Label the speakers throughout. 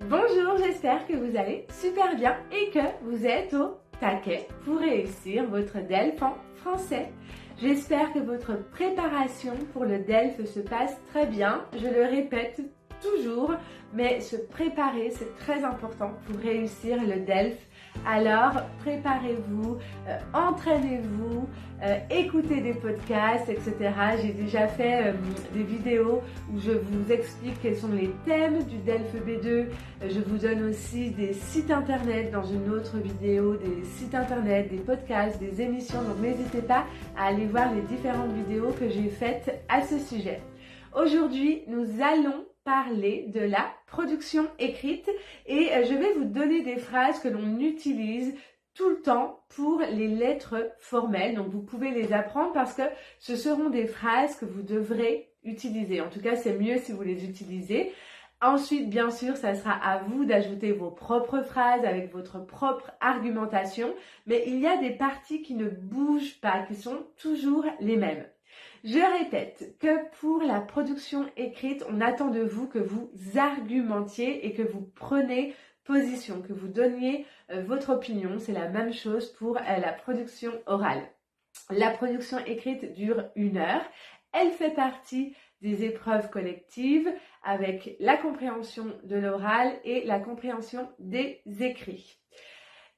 Speaker 1: Bonjour, j'espère que vous allez super bien et que vous êtes au taquet pour réussir votre DELF en français. J'espère que votre préparation pour le DELF se passe très bien. Je le répète toujours, mais se préparer, c'est très important pour réussir le DELF. Alors, préparez-vous, entraînez-vous, écoutez des podcasts, etc. J'ai déjà fait des vidéos où je vous explique quels sont les thèmes du DELF B2. Je vous donne aussi des sites internet dans une autre vidéo, des sites internet, des podcasts, des émissions. Donc, n'hésitez pas à aller voir les différentes vidéos que j'ai faites à ce sujet. Aujourd'hui, nous allons parler de la production écrite et je vais vous donner des phrases que l'on utilise tout le temps pour les lettres formelles. Donc vous pouvez les apprendre parce que ce seront des phrases que vous devrez utiliser. En tout cas, c'est mieux si vous les utilisez. Ensuite, bien sûr, ça sera à vous d'ajouter vos propres phrases avec votre propre argumentation. Mais il y a des parties qui ne bougent pas, qui sont toujours les mêmes. Je répète que pour la production écrite, on attend de vous que vous argumentiez et que vous preniez position, que vous donniez votre opinion. C'est la même chose pour la production orale. La production écrite dure 1 heure. Elle fait partie des épreuves collectives avec la compréhension de l'oral et la compréhension des écrits.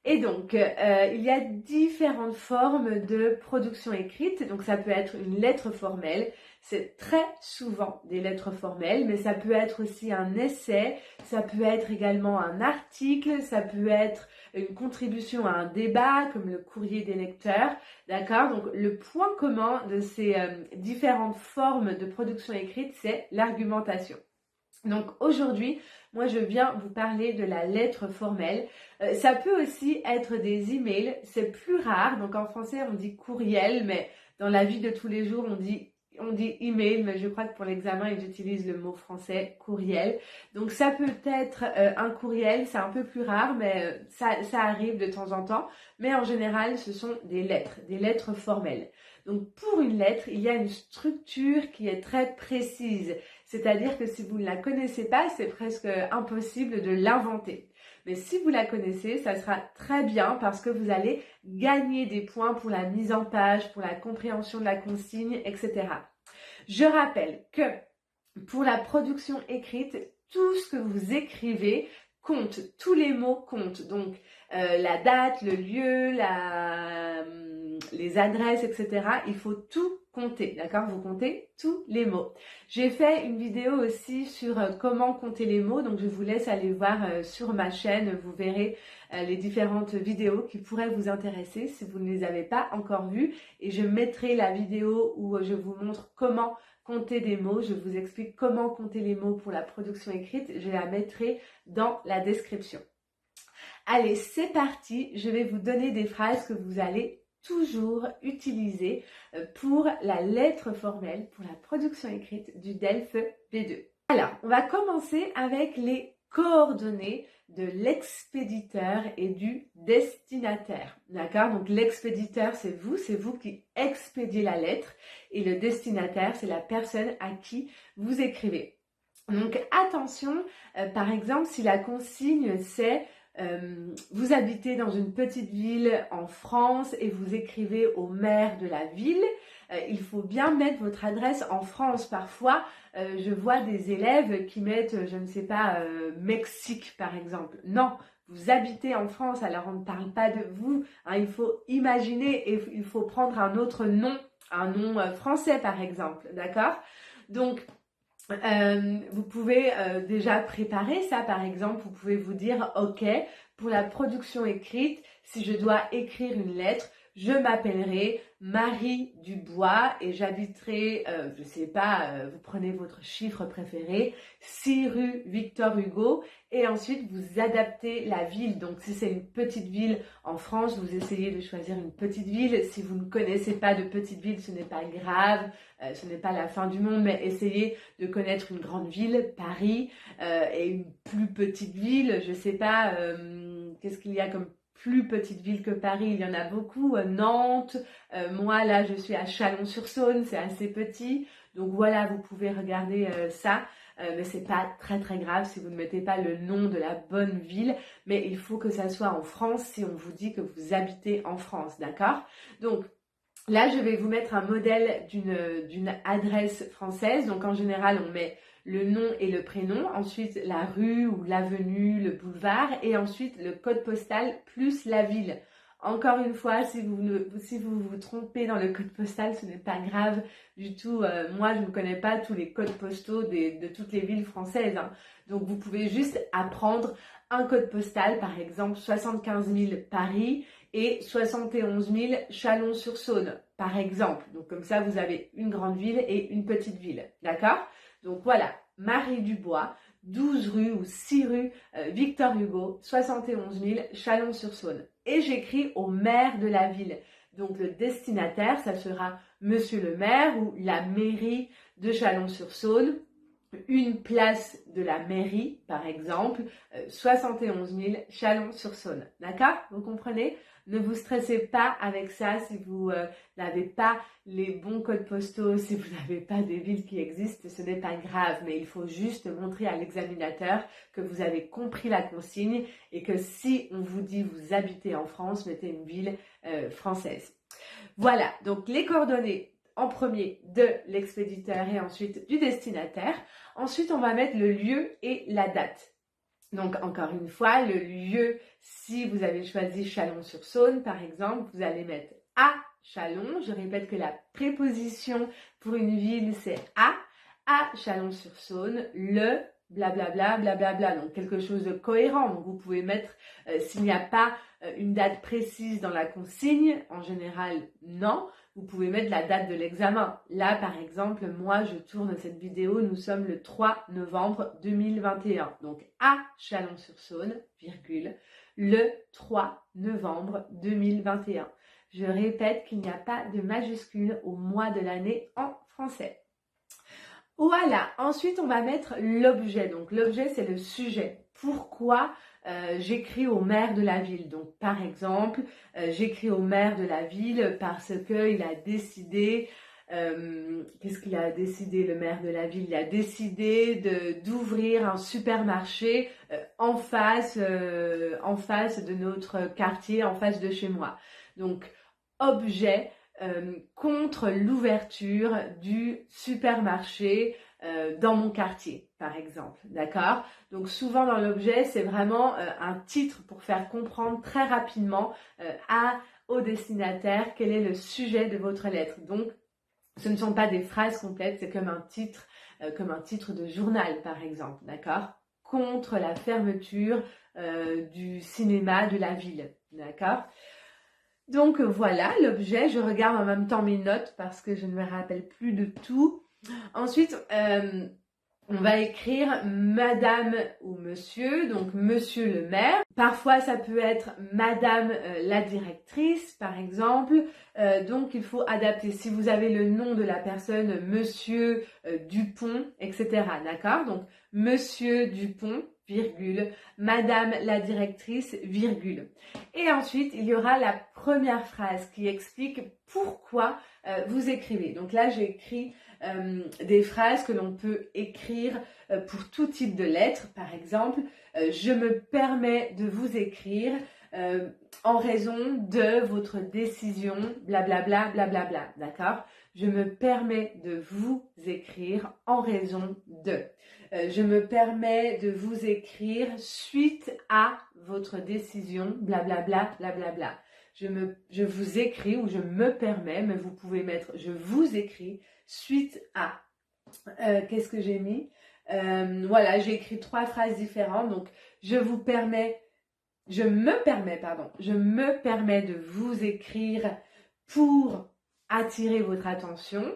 Speaker 1: Et donc, il y a différentes formes de production écrite. Donc, ça peut être une lettre formelle. C'est très souvent des lettres formelles, mais ça peut être aussi un essai. Ça peut être également un article. Ça peut être une contribution à un débat, comme le courrier des lecteurs. D'accord? Donc, le point commun de ces différentes formes de production écrite, c'est l'argumentation. Donc aujourd'hui, moi je viens vous parler de la lettre formelle. Ça peut aussi être des emails, c'est plus rare. Donc en français on dit courriel, mais dans la vie de tous les jours on dit email, mais je crois que pour l'examen ils utilisent le mot français courriel. Donc ça peut être un courriel, c'est un peu plus rare, mais ça arrive de temps en temps. Mais en général ce sont des lettres formelles. Donc pour une lettre, il y a une structure qui est très précise. C'est-à-dire que si vous ne la connaissez pas, c'est presque impossible de l'inventer. Mais si vous la connaissez, ça sera très bien parce que vous allez gagner des points pour la mise en page, pour la compréhension de la consigne, etc. Je rappelle que pour la production écrite, tout ce que vous écrivez compte, tous les mots comptent. Donc la date, le lieu, les adresses, etc. Il faut tout compter, d'accord? Vous comptez tous les mots. J'ai fait une vidéo aussi sur comment compter les mots, donc je vous laisse aller voir sur ma chaîne. Vous verrez les différentes vidéos qui pourraient vous intéresser si vous ne les avez pas encore vues. Et je mettrai la vidéo où je vous montre comment compter des mots. Je vous explique comment compter les mots pour la production écrite. Je la mettrai dans la description. Allez, c'est parti. Je vais vous donner des phrases que vous allez toujours utiliser pour la lettre formelle, pour la production écrite du DELF B2. Alors, on va commencer avec les coordonnées de l'expéditeur et du destinataire. D'accord? Donc l'expéditeur, c'est vous qui expédiez la lettre et le destinataire, c'est la personne à qui vous écrivez. Donc attention, par exemple, si la consigne c'est vous habitez dans une petite ville en France et vous écrivez au maire de la ville, il faut bien mettre votre adresse en France. Parfois, je vois des élèves qui mettent, je ne sais pas, Mexique par exemple. Non, vous habitez en France, alors on ne parle pas de vous. Hein, il faut imaginer et il faut prendre un autre nom, un nom français par exemple, d'accord? Donc, vous pouvez déjà préparer ça, par exemple, vous pouvez vous dire, ok, pour la production écrite, si je dois écrire une lettre, je m'appellerai Marie Dubois et j'habiterai, je sais pas, vous prenez votre chiffre préféré, 6 rue Victor Hugo et ensuite vous adaptez la ville. Donc si c'est une petite ville en France, vous essayez de choisir une petite ville. Si vous ne connaissez pas de petite ville, ce n'est pas grave, ce n'est pas la fin du monde, mais essayez de connaître une grande ville, Paris, et une plus petite ville, je sais pas, qu'est-ce qu'il y a comme plus petites villes que Paris, il y en a beaucoup, Nantes, moi là je suis à Chalon-sur-Saône, c'est assez petit, donc voilà, vous pouvez regarder ça, mais c'est pas très très grave si vous ne mettez pas le nom de la bonne ville, mais il faut que ça soit en France si on vous dit que vous habitez en France, d'accord? Donc là, je vais vous mettre un modèle d'une adresse française. Donc, en général, on met le nom et le prénom, ensuite la rue ou l'avenue, le boulevard, et ensuite le code postal plus la ville. Encore une fois, si vous vous trompez dans le code postal, ce n'est pas grave du tout. Moi, je ne connais pas tous les codes postaux de toutes les villes françaises, hein. Donc, vous pouvez juste apprendre un code postal, par exemple 75 000 Paris et 71 000 Chalon-sur-Saône, par exemple. Donc, comme ça, vous avez une grande ville et une petite ville, d'accord? Donc, voilà, Marie Dubois, 12 rue ou 6 rue Victor Hugo, 71 000 Chalon-sur-Saône. Et j'écris au maire de la ville. Donc, le destinataire, ça sera Monsieur le maire ou la mairie de Chalon-sur-Saône. Une place de la mairie, par exemple, 71 000 Chalon-sur-Saône. D'accord? Vous comprenez? Ne vous stressez pas avec ça si vous n'avez pas les bons codes postaux, si vous n'avez pas des villes qui existent, ce n'est pas grave, mais il faut juste montrer à l'examinateur que vous avez compris la consigne et que si on vous dit vous habitez en France, mettez une ville française. Voilà, donc les coordonnées en premier de l'expéditeur et ensuite du destinataire. Ensuite, on va mettre le lieu et la date. Donc, encore une fois, le lieu, si vous avez choisi Chalon-sur-Saône, par exemple, vous allez mettre à Chalon. Je répète que la préposition pour une ville, c'est à Chalon-sur-Saône, le blablabla, blablabla. Donc, quelque chose de cohérent. Donc, vous pouvez mettre, s'il n'y a pas une date précise dans la consigne, en général, non. Vous pouvez mettre la date de l'examen. Là, par exemple, moi, je tourne cette vidéo, nous sommes le 3 novembre 2021. Donc, à Chalon-sur-Saône, virgule, le 3 novembre 2021. Je répète qu'il n'y a pas de majuscule au mois de l'année en français. Voilà, ensuite, on va mettre l'objet. Donc, l'objet, c'est le sujet. Pourquoi j'écris au maire de la ville? Donc, par exemple, j'écris au maire de la ville parce qu'il a décidé, qu'est-ce qu'il a décidé, le maire de la ville? Il a décidé d'ouvrir un supermarché en face de notre quartier, en face de chez moi. Donc, objet contre l'ouverture du supermarché dans mon quartier, par exemple, d'accord? Donc souvent dans l'objet, c'est vraiment un titre pour faire comprendre très rapidement au destinataire quel est le sujet de votre lettre. Donc ce ne sont pas des phrases complètes, c'est comme un titre de journal, par exemple, d'accord? Contre la fermeture du cinéma de la ville, d'accord? Donc voilà l'objet, je regarde en même temps mes notes parce que je ne me rappelle plus de tout. Ensuite, on va écrire madame ou monsieur, donc monsieur le maire. Parfois, ça peut être madame la directrice, par exemple. Donc, il faut adapter. Si vous avez le nom de la personne, monsieur Dupont, etc. D'accord? Donc, monsieur Dupont, virgule, madame la directrice, virgule. Et ensuite, il y aura la première phrase qui explique pourquoi vous écrivez. Donc là, j'ai écrit des phrases que l'on peut écrire pour tout type de lettres. Par exemple, je me permets de vous écrire en raison de votre décision, blablabla, blablabla, d'accord? Je me permets de vous écrire en raison de. Je me permets de vous écrire suite à votre décision, blablabla, blablabla. Je vous écris ou je me permets, mais vous pouvez mettre je vous écris suite à. Qu'est-ce que j'ai mis? Voilà, j'ai écrit 3 phrases différentes. Donc, je me permets de vous écrire pour attirer votre attention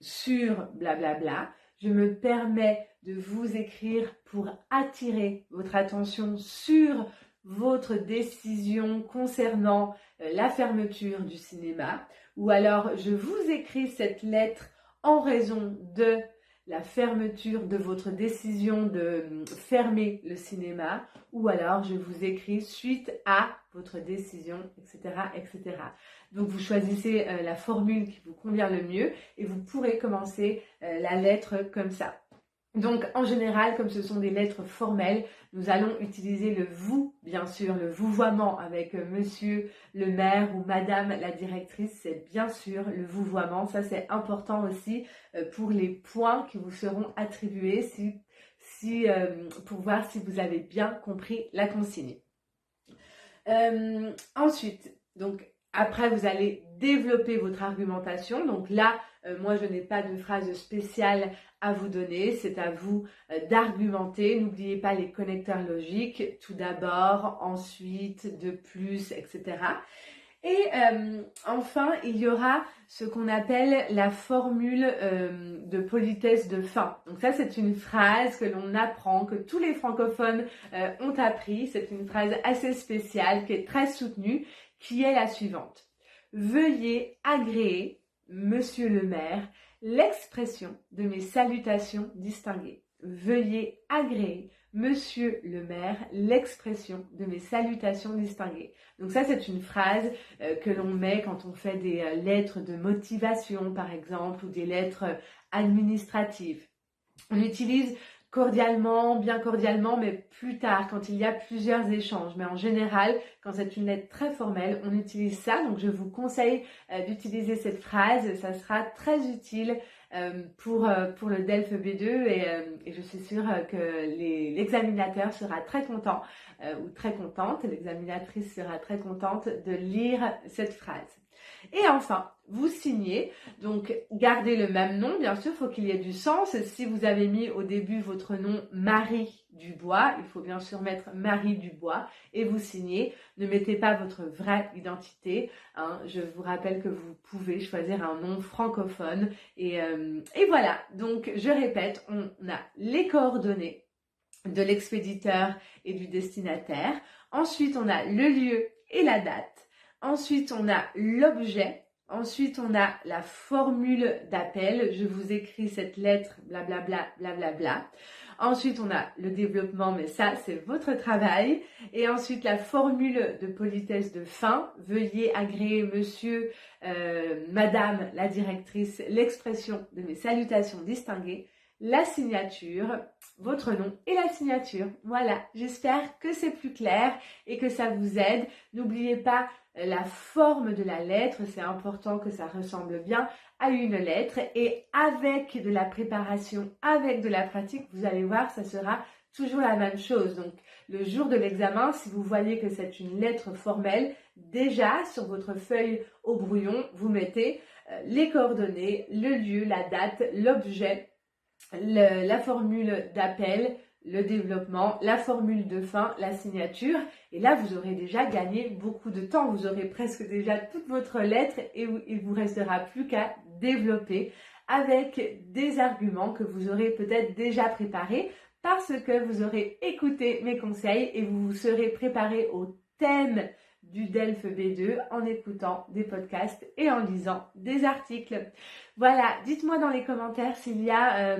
Speaker 1: sur blablabla. Je me permets de vous écrire pour attirer votre attention sur votre décision concernant la fermeture du cinéma. Ou alors, je vous écris cette lettre en raison de la fermeture de votre décision de fermer le cinéma, ou alors je vous écris suite à votre décision, etc., etc. Donc vous choisissez la formule qui vous convient le mieux et vous pourrez commencer la lettre comme ça. Donc en général, comme ce sont des lettres formelles, nous allons utiliser le vous, bien sûr, le vouvoiement avec monsieur le maire ou madame la directrice, c'est bien sûr le vouvoiement. Ça c'est important aussi pour les points qui vous seront attribués pour voir si vous avez bien compris la consigne. Ensuite, donc après vous allez développer votre argumentation. Donc là, moi je n'ai pas de phrase spéciale à vous donner, c'est à vous d'argumenter. N'oubliez pas les connecteurs logiques, tout d'abord, ensuite, de plus, etc. Et enfin, il y aura ce qu'on appelle la formule de politesse de fin. Donc ça, c'est une phrase que l'on apprend, que tous les francophones ont appris. C'est une phrase assez spéciale, qui est très soutenue, qui est la suivante. Veuillez agréer, monsieur le maire, l'expression de mes salutations distinguées. Veuillez agréer, monsieur le maire, l'expression de mes salutations distinguées. Donc ça, c'est une phrase que l'on met quand on fait des lettres de motivation, par exemple, ou des lettres administratives. On utilise cordialement, bien cordialement, mais plus tard, quand il y a plusieurs échanges. Mais en général, quand c'est une lettre très formelle, on utilise ça. Donc, je vous conseille d'utiliser cette phrase. Ça sera très utile pour le DELF B2 et je suis sûre que l'examinateur sera très content ou très contente, l'examinatrice sera très contente de lire cette phrase. Et enfin, vous signez, donc gardez le même nom, bien sûr, il faut qu'il y ait du sens. Si vous avez mis au début votre nom Marie Dubois, il faut bien sûr mettre Marie Dubois et vous signez. Ne mettez pas votre vraie identité. Hein. Je vous rappelle que vous pouvez choisir un nom francophone. Et voilà, donc je répète, on a les coordonnées de l'expéditeur et du destinataire. Ensuite, on a le lieu et la date. Ensuite, on a l'objet. Ensuite, on a la formule d'appel. Je vous écris cette lettre, blablabla, blablabla. Ensuite, on a le développement, mais ça, c'est votre travail. Et ensuite, la formule de politesse de fin. Veuillez agréer, monsieur, madame, la directrice, l'expression de mes salutations distinguées. La signature, votre nom et la signature. Voilà, j'espère que c'est plus clair et que ça vous aide. N'oubliez pas la forme de la lettre, c'est important que ça ressemble bien à une lettre et avec de la préparation, avec de la pratique, vous allez voir, ça sera toujours la même chose. Donc, le jour de l'examen, si vous voyez que c'est une lettre formelle, déjà sur votre feuille au brouillon, vous mettez les coordonnées, le lieu, la date, l'objet, la formule d'appel, le développement, la formule de fin, la signature. Et là, vous aurez déjà gagné beaucoup de temps. Vous aurez presque déjà toute votre lettre et il vous restera plus qu'à développer avec des arguments que vous aurez peut-être déjà préparés parce que vous aurez écouté mes conseils et vous vous serez préparé au thème du DELF B2 en écoutant des podcasts et en lisant des articles. Voilà, dites-moi dans les commentaires s'il y a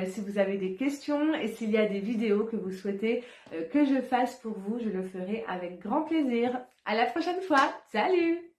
Speaker 1: si vous avez des questions et s'il y a des vidéos que vous souhaitez que je fasse pour vous, je le ferai avec grand plaisir. À la prochaine fois, salut!